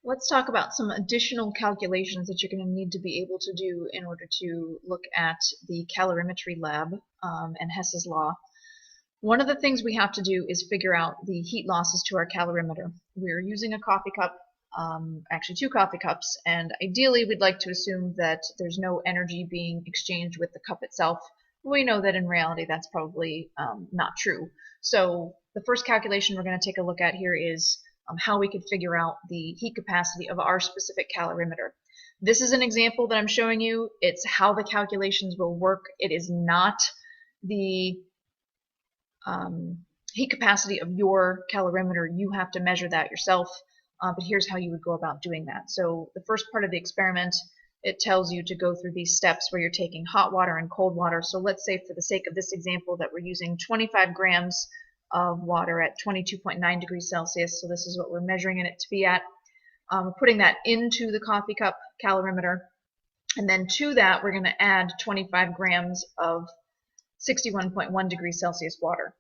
Let's talk about some additional calculations that you're going to need to be able to do in order to look at the calorimetry lab and Hess's law. One of the things we have to do is figure out the heat losses to our calorimeter. We're using a coffee cup, actually 2 coffee cups, and ideally we'd like to assume that there's no energy being exchanged with the cup itself. We know that in reality that's probably not true. So the first calculation we're going to take a look at here is how we could figure out the heat capacity of our specific calorimeter. This is an example that I'm showing you. It's how the calculations will work. It is not the heat capacity of your calorimeter. You have to measure that yourself, but here's how you would go about doing that. So the first part of the experiment, it tells you to go through these steps where you're taking hot water and cold water. So let's say for the sake of this example that we're using 25 grams of water at 22.9 degrees Celsius. So this is what we're measuring it to be at. Putting that into the coffee cup calorimeter. And then to that, we're going to add 25 grams of 61.1 degrees Celsius water.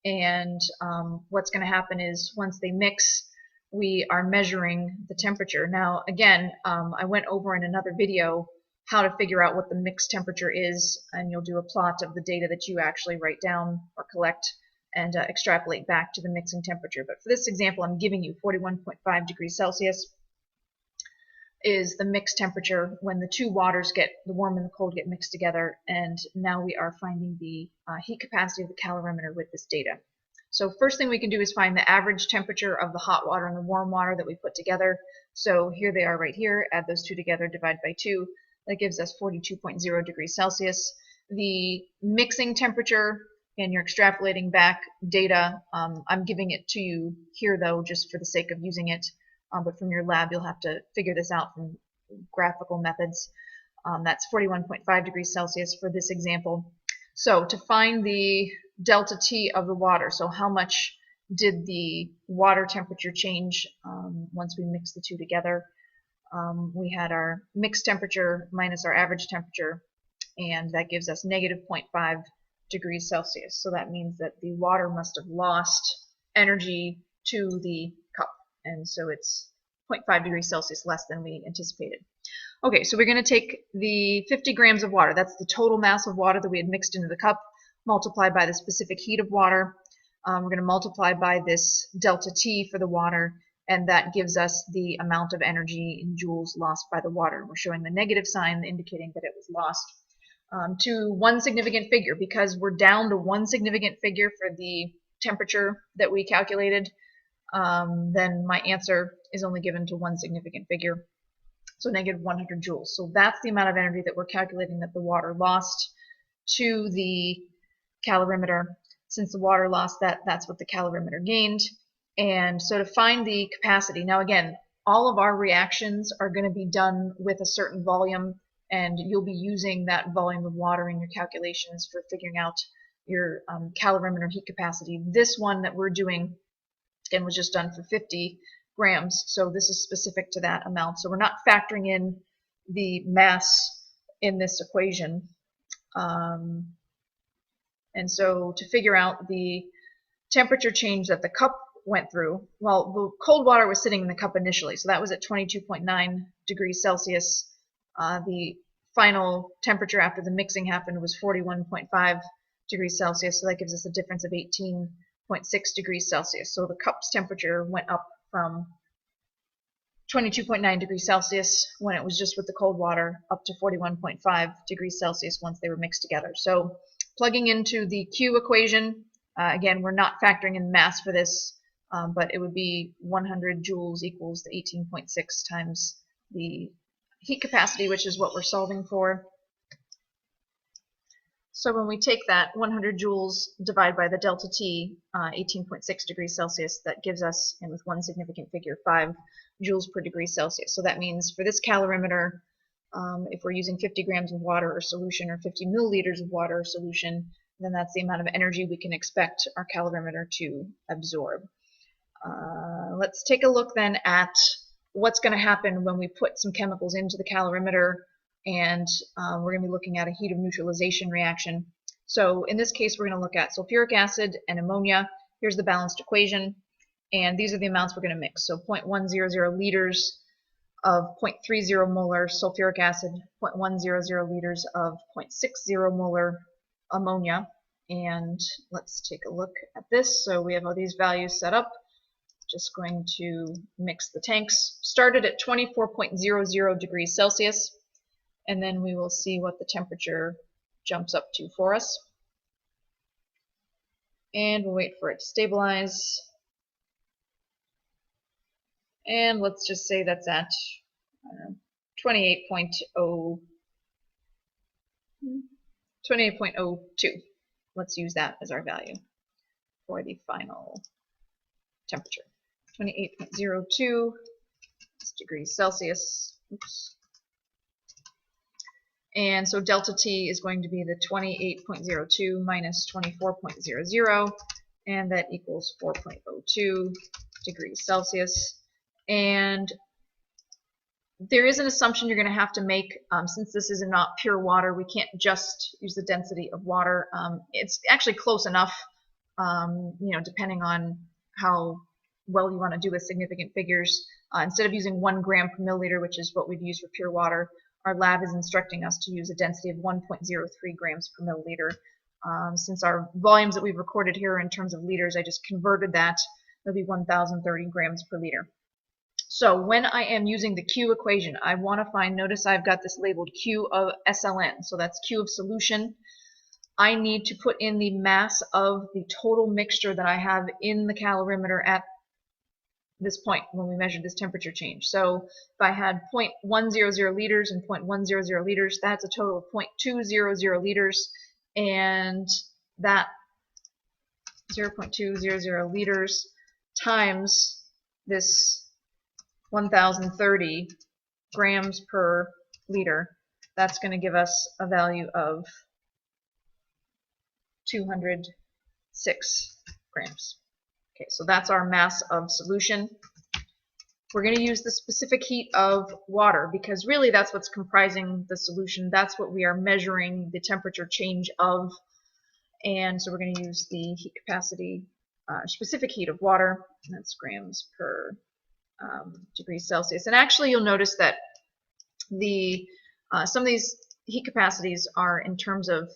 And what's going to happen is once they mix, we are measuring the temperature. Now, again, I went over in another video how to figure out what the mix temperature is, and you'll do a plot of the data that you actually write down or collect and extrapolate back to the mixing temperature. But for this example, I'm giving you 41.5 degrees Celsius is the mixed temperature when the two waters get, the warm and the cold, get mixed together. And now we are finding the heat capacity of the calorimeter with this data. So first thing we can do is find the average temperature of the hot water and the warm water that we put together. So here they are right here. Add those two together, divide by 2. That gives us 42.0 degrees Celsius. The mixing temperature, and you're extrapolating back data. I'm giving it to you here, though, just for the sake of using it. But from your lab, you'll have to figure this out from graphical methods. That's 41.5 degrees Celsius for this example. So to find the delta T of the water, so how much did the water temperature change once we mix the two together? We had our mixed temperature minus our average temperature, and that gives us negative 0.5 degrees Celsius. So that means that the water must have lost energy to the cup, and so it's 0.5 degrees Celsius less than we anticipated. Okay, so we're going to take the 50 grams of water, that's the total mass of water that we had mixed into the cup, multiplied by the specific heat of water. We're going to multiply by this delta T for the water, and that gives us the amount of energy in joules lost by the water. We're showing the negative sign indicating that it was lost to one significant figure. Because we're down to one significant figure for the temperature that we calculated, then my answer is only given to one significant figure, so negative 100 joules. So that's the amount of energy that we're calculating that the water lost to the calorimeter. Since the water lost that, that's what the calorimeter gained. And so to find the capacity, now again, all of our reactions are going to be done with a certain volume, and you'll be using that volume of water in your calculations for figuring out your calorimeter heat capacity. This one that we're doing, again, was just done for 50 grams, so this is specific to that amount. So we're not factoring in the mass in this equation. And so to figure out the temperature change that the cup went through, well, the cold water was sitting in the cup initially, so that was at 22.9 degrees Celsius. The final temperature after the mixing happened was 41.5 degrees Celsius, so that gives us a difference of 18.6 degrees Celsius. So the cup's temperature went up from 22.9 degrees Celsius when it was just with the cold water up to 41.5 degrees Celsius once they were mixed together. So plugging into the Q equation, again, we're not factoring in mass for this, but it would be 100 joules equals the 18.6 times the heat capacity, which is what we're solving for. So when we take that 100 joules, divide by the delta T, 18.6 degrees Celsius, that gives us, and with one significant figure, 5 joules per degree Celsius. So that means for this calorimeter, if we're using 50 grams of water or solution, or 50 milliliters of water or solution, then that's the amount of energy we can expect our calorimeter to absorb. Let's take a look then at what's going to happen when we put some chemicals into the calorimeter, and we're going to be looking at a heat of neutralization reaction. So in this case, we're going to look at sulfuric acid and ammonia. Here's the balanced equation, and these are the amounts we're going to mix. So 0.100 liters of 0.30 molar sulfuric acid, 0.100 liters of 0.60 molar ammonia. And let's take a look at this. So we have all these values set up. Just going to mix the tanks. Started at 24.00 degrees Celsius, and then we will see what the temperature jumps up to for us. And we'll wait for it to stabilize. And let's just say that's at 28.02. Let's use that as our value for the final temperature. 28.02 degrees Celsius. Oops. And so delta T is going to be the 28.02 minus 24.00, and that equals 4.02 degrees Celsius. And there is an assumption you're going to have to make, since this is not pure water. We can't just use the density of water. It's actually close enough, depending on how well you want to do with significant figures. Instead of using 1 gram per milliliter, which is what we'd use for pure water, our lab is instructing us to use a density of 1.03 grams per milliliter. Since our volumes that we've recorded here are in terms of liters, I just converted that. It'll be 1,030 grams per liter. So when I am using the Q equation, I want to find, notice I've got this labeled Q of SLN, so that's Q of solution. I need to put in the mass of the total mixture that I have in the calorimeter at this point when we measured this temperature change. So if I had 0.100 liters and 0.100 liters, that's a total of 0.200 liters, and that 0.200 liters times this 1,030 grams per liter, that's going to give us a value of 206 grams. Okay, so that's our mass of solution. We're going to use the specific heat of water because really that's what's comprising the solution. That's what we are measuring the temperature change of. And so we're going to use the heat capacity, specific heat of water, and that's grams per degrees Celsius. And actually you'll notice that the some of these heat capacities are in terms of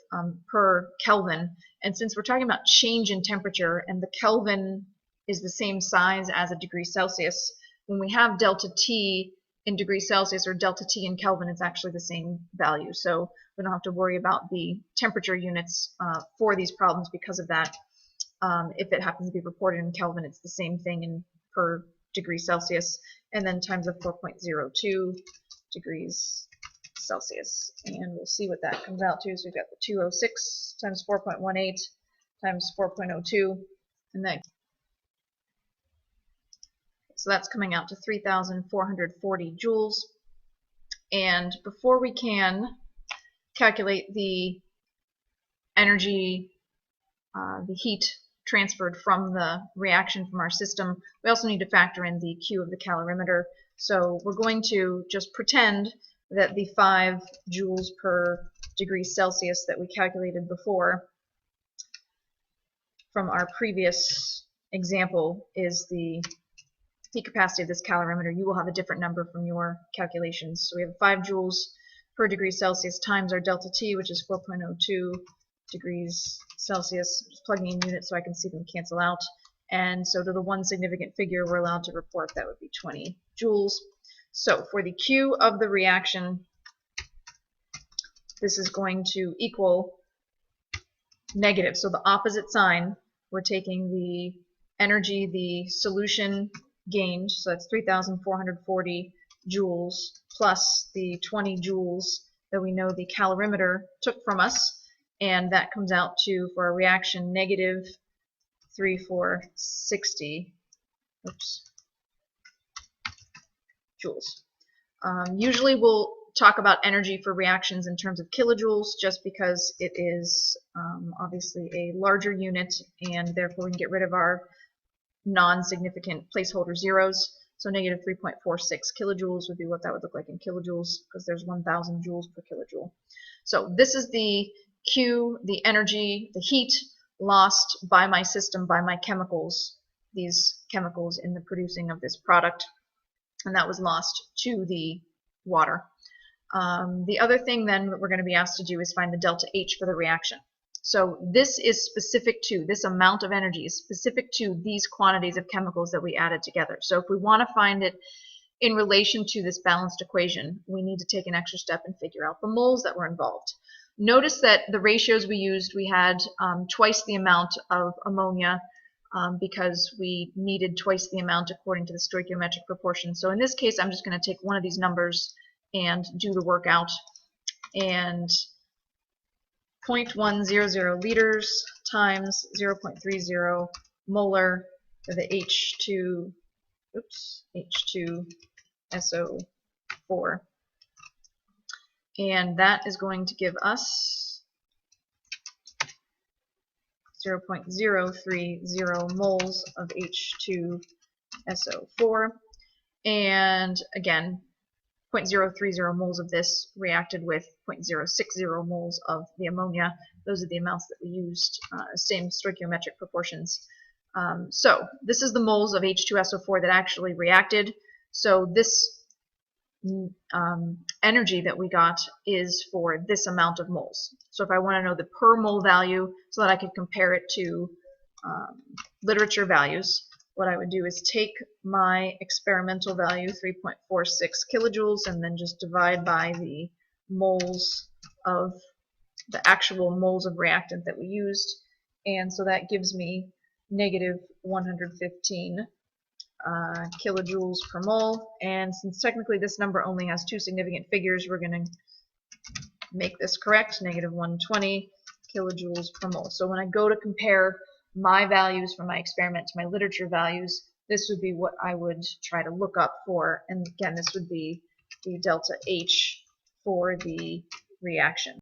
per Kelvin. And since we're talking about change in temperature and the Kelvin is the same size as a degree Celsius, when we have delta T in degrees Celsius or delta T in Kelvin, it's actually the same value. So we don't have to worry about the temperature units for these problems because of that. If it happens to be reported in Kelvin, it's the same thing in per degree Celsius, and then times the 4.02 degrees Celsius. And we'll see what that comes out to. So we've got the 206 times 4.18 times 4.02, and then so that's coming out to 3,440 joules. And before we can calculate the energy, the heat transferred from the reaction from our system, we also need to factor in the Q of the calorimeter. So we're going to just pretend that the 5 joules per degree Celsius that we calculated before from our previous example is the heat capacity of this calorimeter. You will have a different number from your calculations. So we have 5 joules per degree Celsius times our delta T, which is 4.02 degrees Celsius. Just plugging in units so I can see them cancel out. And so to the one significant figure we're allowed to report, that would be 20 joules. So for the Q of the reaction, this is going to equal negative. So the opposite sign, we're taking the energy, the solution gained, so that's 3,440 joules plus the 20 joules that we know the calorimeter took from us, and that comes out to, for a reaction, negative 3,460 joules. Usually we'll talk about energy for reactions in terms of kilojoules just because it is obviously a larger unit, and therefore we can get rid of our non-significant placeholder zeros. So negative 3.46 kilojoules would be what that would look like in kilojoules, because there's 1,000 joules per kilojoule. So this is the Q, the energy, the heat lost by my system, by my chemicals, these chemicals in the producing of this product. and that was lost to the water. The other thing then that we're going to be asked to do is find the delta H for the reaction. So this is specific to, this amount of energy is specific to these quantities of chemicals that we added together. So if we want to find it in relation to this balanced equation, we need to take an extra step and figure out the moles that were involved. Notice that the ratios we used, we had twice the amount of ammonia because we needed twice the amount according to the stoichiometric proportion. So in this case, I'm just going to take one of these numbers and do the workout, and 0.100 liters times 0.30 molar for the H2SO4, and that is going to give us 0.030 moles of H2SO4, and again 0.030 moles of this reacted with 0.060 moles of the ammonia. Those are the amounts that we used, same stoichiometric proportions. So this is the moles of H2SO4 that actually reacted. So this energy that we got is for this amount of moles. So if I want to know the per mole value so that I could compare it to literature values, what I would do is take my experimental value, 3.46 kilojoules, and then just divide by the moles of the actual moles of reactant that we used. And so that gives me negative 115 kilojoules per mole. And since technically this number only has two significant figures, we're going to make this correct, negative 120 kilojoules per mole. So when I go to compare my values from my experiment to my literature values, this would be what I would try to look up for, and again this would be the delta H for the reaction.